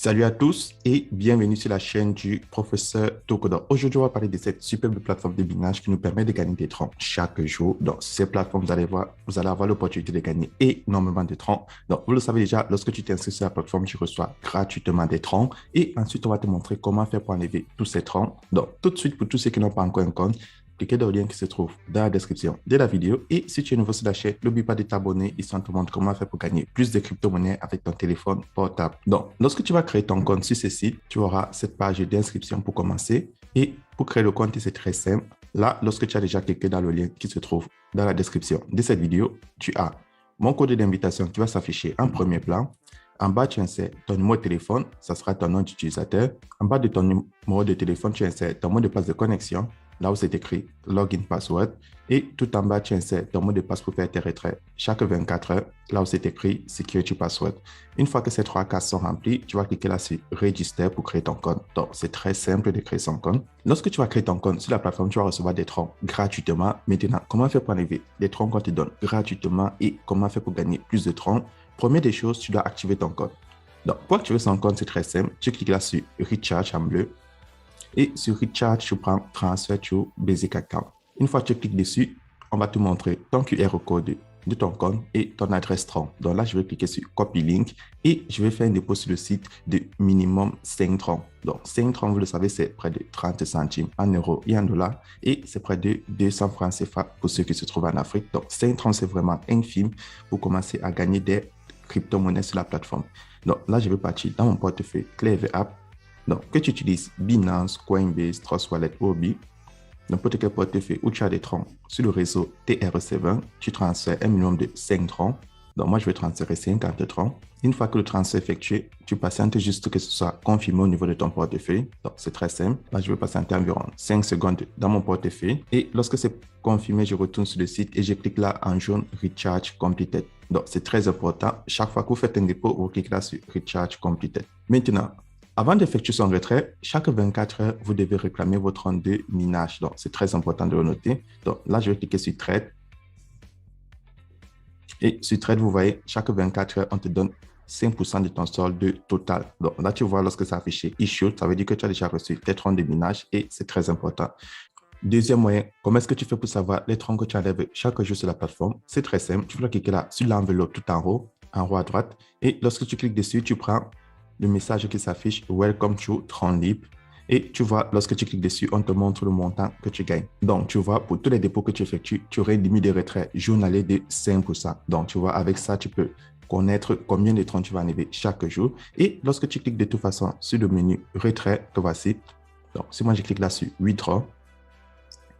Salut à tous et bienvenue sur la chaîne du professeur Tokoda. Aujourd'hui, on va parler de cette superbe plateforme de binage qui nous permet de gagner des troncs chaque jour. Donc, sur cette plateforme, vous allez avoir l'opportunité de gagner énormément de troncs. Donc, vous le savez déjà, lorsque tu t'inscris sur la plateforme, tu reçois gratuitement des troncs. Et ensuite, on va te montrer comment faire pour enlever tous ces troncs. Donc, tout de suite, pour tous ceux qui n'ont pas encore un compte, cliquez dans le lien qui se trouve dans la description de la vidéo. Et si tu es nouveau sur la chaîne, n'oublie pas de t'abonner. Ici, on te montre comment faire pour gagner plus de crypto-monnaies avec ton téléphone portable. Donc, lorsque tu vas créer ton compte sur ce site, tu auras cette page d'inscription pour commencer. Et pour créer le compte, c'est très simple. Là, lorsque tu as déjà cliqué dans le lien qui se trouve dans la description de cette vidéo, tu as mon code d'invitation qui va s'afficher en premier plan. En bas, tu insères ton numéro de téléphone, ça sera ton nom d'utilisateur. En bas de ton numéro de téléphone, tu insères ton mot de passe de connexion. Là où c'est écrit Login Password. Et tout en bas, tu insères ton mot de passe pour faire tes retraits chaque 24 heures. Là où c'est écrit Security Password. Une fois que ces trois cases sont remplies, tu vas cliquer là sur Register pour créer ton compte. Donc, c'est très simple de créer son compte. Lorsque tu vas créer ton compte sur la plateforme, tu vas recevoir des troncs gratuitement. Maintenant, comment faire pour enlever les troncs qu'on te donne gratuitement et comment faire pour gagner plus de troncs? Première des choses, tu dois activer ton compte. Donc, pour activer son compte, c'est très simple. Tu cliques là sur Recharge en bleu. Et sur Recharge, tu prends Transfer to Basic Account. Une fois que tu cliques dessus, on va te montrer ton QR code de ton compte et ton adresse tronc. Donc là, je vais cliquer sur Copy Link et je vais faire un dépôt sur le site de minimum 5 troncs. Donc 5 troncs, vous le savez, c'est près de 30 centimes en euros et en dollars et c'est près de 200 francs CFA pour ceux qui se trouvent en Afrique. Donc 5 troncs, c'est vraiment infime pour commencer à gagner des crypto-monnaies sur la plateforme. Donc là, je vais partir dans mon portefeuille Clever App. Donc, que tu utilises Binance, Coinbase, Trust Wallet, Huobi, n'importe quel portefeuille où tu as des troncs sur le réseau TRC20, tu transfères un minimum de 5 troncs. Donc, moi, je vais transférer 50 troncs. Une fois que le transfert est effectué, tu patientes juste que ce soit confirmé au niveau de ton portefeuille. Donc, c'est très simple. Là, je vais patienter environ 5 secondes dans mon portefeuille. Et lorsque c'est confirmé, je retourne sur le site et je clique là en jaune Recharge Completed. Donc, c'est très important. Chaque fois que vous faites un dépôt, vous cliquez là sur Recharge Completed. Maintenant, avant d'effectuer son retrait, chaque 24 heures, vous devez réclamer votre tronc de minage. Donc, c'est très important de le noter. Donc, là, je vais cliquer sur Trade. Et sur Trade, vous voyez, chaque 24 heures, on te donne 5% de ton solde total. Donc, là, tu vois, lorsque c'est affiché Issue, ça veut dire que tu as déjà reçu tes troncs de minage et c'est très important. Deuxième moyen, comment est-ce que tu fais pour savoir les troncs que tu enlèves chaque jour sur la plateforme? C'est très simple. Tu vas cliquer là sur l'enveloppe tout en haut à droite. Et lorsque tu cliques dessus, tu prends le message qui s'affiche Welcome to Tron Libre. Et tu vois, lorsque tu cliques dessus, on te montre le montant que tu gagnes. Donc, tu vois, pour tous les dépôts que tu effectues, tu aurais une limite de retrait journalier de 5%. Donc, tu vois, avec ça, tu peux connaître combien de troncs tu vas enlever chaque jour. Et lorsque tu cliques de toute façon sur le menu retrait, que voici. Donc, si moi je clique là sur Withdraw,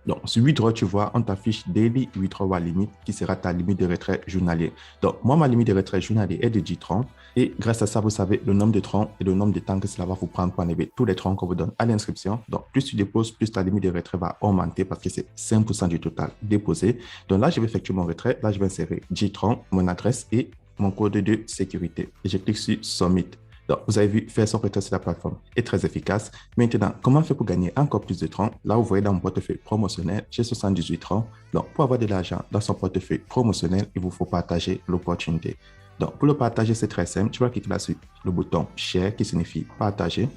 donc, sur Withdraw, tu vois, on t'affiche Daily Withdrawal Limit qui sera ta limite de retrait journalier. Donc, moi, ma limite de retrait journalier est de 10 troncs. Et grâce à ça, vous savez le nombre de troncs et le nombre de temps que cela va vous prendre pour enlever tous les troncs qu'on vous donne à l'inscription. Donc, plus tu déposes, plus ta limite de retrait va augmenter parce que c'est 5% du total déposé. Donc là, je vais effectuer mon retrait. Là, je vais insérer 10 troncs, mon adresse et mon code de sécurité. Et je clique sur Submit. Donc, vous avez vu, faire son retrait sur la plateforme est très efficace. Maintenant, comment faire pour gagner encore plus de troncs? Là, vous voyez dans mon portefeuille promotionnel, j'ai 78 troncs. Donc, pour avoir de l'argent dans son portefeuille promotionnel, il vous faut partager l'opportunité. Donc, pour le partager, c'est très simple. Tu vas cliquer là sur le bouton Share qui signifie partager.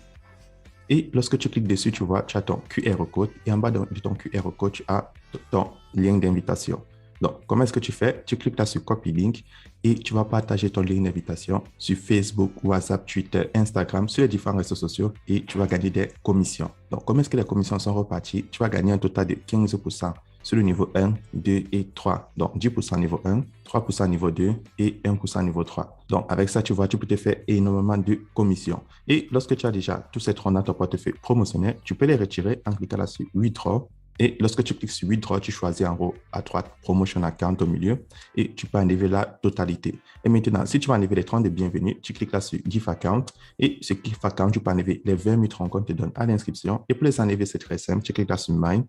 Et lorsque tu cliques dessus, tu vois, tu as ton QR code. Et en bas de ton QR code, tu as ton lien d'invitation. Donc, comment est-ce que tu fais? Tu cliques là sur Copy Link et tu vas partager ton lien d'invitation sur Facebook, WhatsApp, Twitter, Instagram, sur les différents réseaux sociaux et tu vas gagner des commissions. Donc, comment est-ce que les commissions sont reparties? Tu vas gagner un total de 15% sur le niveau 1, 2 et 3. Donc, 10% niveau 1, 3% niveau 2 et 1% niveau 3. Donc, avec ça, tu vois, tu peux te faire énormément de commissions. Et lorsque tu as déjà tous ces troncs dans ton portefeuille promotionnel, tu peux les retirer en cliquant là sur Withdraw. Et lorsque tu cliques sur Withdraw, tu choisis en haut à droite Promotion Account au milieu et tu peux enlever la totalité. Et maintenant, si tu veux enlever les troncs de bienvenue, tu cliques là sur Gift Account et ce Gift Account, tu peux enlever les 20 000 troncs qu'on te donne à l'inscription. Et pour les enlever, c'est très simple. Tu cliques là sur Mine.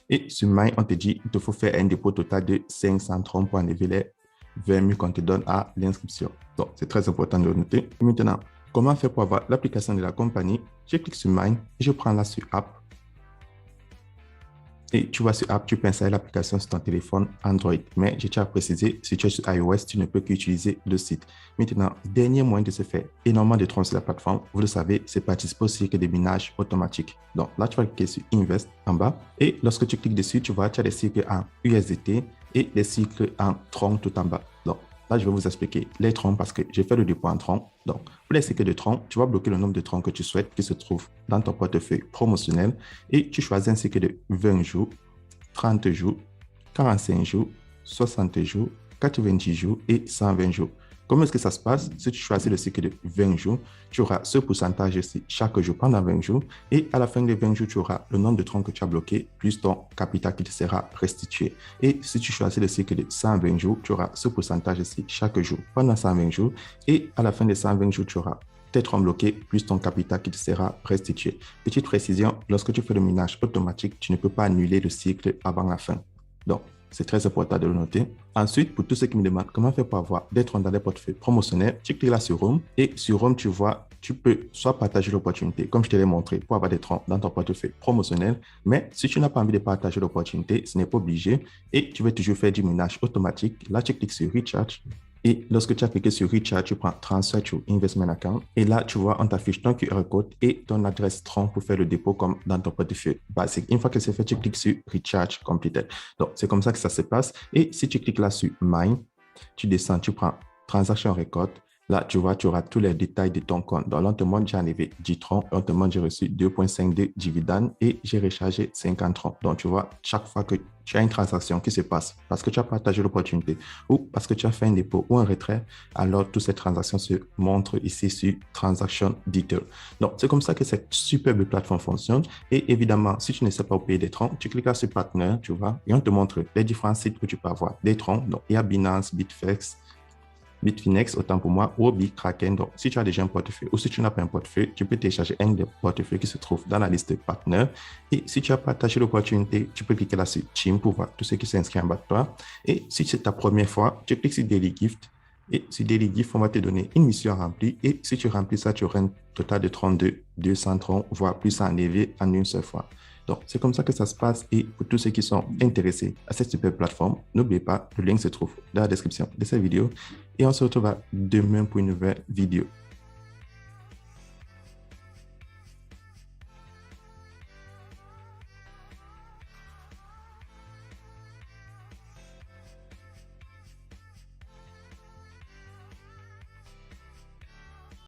Et sur Mine, on te dit qu'il te faut faire un dépôt total de 500 troncs pour enlever les 20 000 qu'on te donne à l'inscription. Donc, c'est très important de le noter. Et maintenant, comment faire pour avoir l'application de la compagnie? Je clique sur Mine et je prends là sur App. Et tu vois, sur App, tu peux installer l'application sur ton téléphone Android. Mais je tiens à préciser, si tu es sur iOS, tu ne peux qu'utiliser le site. Maintenant, dernier moyen de se faire énormément de troncs sur la plateforme, vous le savez, c'est participer au cycle de minage automatique. Donc là, tu vas cliquer sur Invest en bas. Et lorsque tu cliques dessus, tu vois, tu as des cycles en USDT et des cycles en troncs tout en bas. Donc là, je vais vous expliquer les troncs parce que j'ai fait le dépôt en troncs. Donc, pour les cycles de troncs, tu vas bloquer le nombre de troncs que tu souhaites qui se trouve dans ton portefeuille promotionnel et tu choisis un cycle de 20 jours, 30 jours, 45 jours, 60 jours, 90 jours et 120 jours. Comment est-ce que ça se passe? Si tu choisis le cycle de 20 jours, tu auras ce pourcentage ici chaque jour pendant 20 jours et à la fin des 20 jours, tu auras le nombre de troncs que tu as bloqués plus ton capital qui te sera restitué. Et si tu choisis le cycle de 120 jours, tu auras ce pourcentage ici chaque jour pendant 120 jours et à la fin des 120 jours, tu auras tes troncs bloqués plus ton capital qui te sera restitué. Petite précision, lorsque tu fais le minage automatique, tu ne peux pas annuler le cycle avant la fin. Donc, c'est très important de le noter. Ensuite, pour tous ceux qui me demandent comment faire pour avoir des troncs dans les portefeuilles promotionnels, tu cliques là sur Home et sur Home, tu vois, tu peux soit partager l'opportunité, comme je te l'ai montré, pour avoir des troncs dans ton portefeuille promotionnel. Mais si tu n'as pas envie de partager l'opportunité, ce n'est pas obligé et tu veux toujours faire du minage automatique. Là, tu cliques sur Recharge. Et lorsque tu as cliqué sur Recharge, tu prends Transfer to Investment Account. Et là, tu vois, on t'affiche ton QR code et ton adresse Tron pour faire le dépôt comme dans ton portefeuille basique. Une fois que c'est fait, tu cliques sur Recharge Completed. Donc, c'est comme ça que ça se passe. Et si tu cliques là sur Mine, tu descends, tu prends Transaction Record. Là, tu vois, tu auras tous les détails de ton compte. Donc, là, on te montre, j'ai enlevé 10 troncs. On te montre, j'ai reçu 2,52 dividendes et j'ai rechargé 50 troncs. Donc, tu vois, chaque fois que tu as une transaction qui se passe parce que tu as partagé l'opportunité ou parce que tu as fait un dépôt ou un retrait, alors toutes ces transactions se montrent ici sur Transaction Detail. Donc, c'est comme ça que cette superbe plateforme fonctionne. Et évidemment, si tu ne sais pas où payer des troncs, tu cliques là sur Partner, tu vois, et on te montre les différents sites où tu peux avoir des troncs. Donc, il y a Binance, Bitfex, Bitfinex, autant pour moi, ou BitKraken. Donc, si tu as déjà un portefeuille ou si tu n'as pas un portefeuille, tu peux télécharger un des portefeuilles qui se trouve dans la liste de partenaires. Et si tu as partagé l'opportunité, tu peux cliquer là sur Team pour voir tous ceux qui s'inscrivent en bas de toi. Et si c'est ta première fois, tu cliques sur Daily Gift. Et sur Daily Gift, on va te donner une mission remplie. Et si tu remplis ça, tu auras un total de 32, 230, voire plus à enlever en une seule fois. Donc, c'est comme ça que ça se passe. Et pour tous ceux qui sont intéressés à cette super plateforme, n'oubliez pas, le lien se trouve dans la description de cette vidéo. Et on se retrouve demain pour une nouvelle vidéo.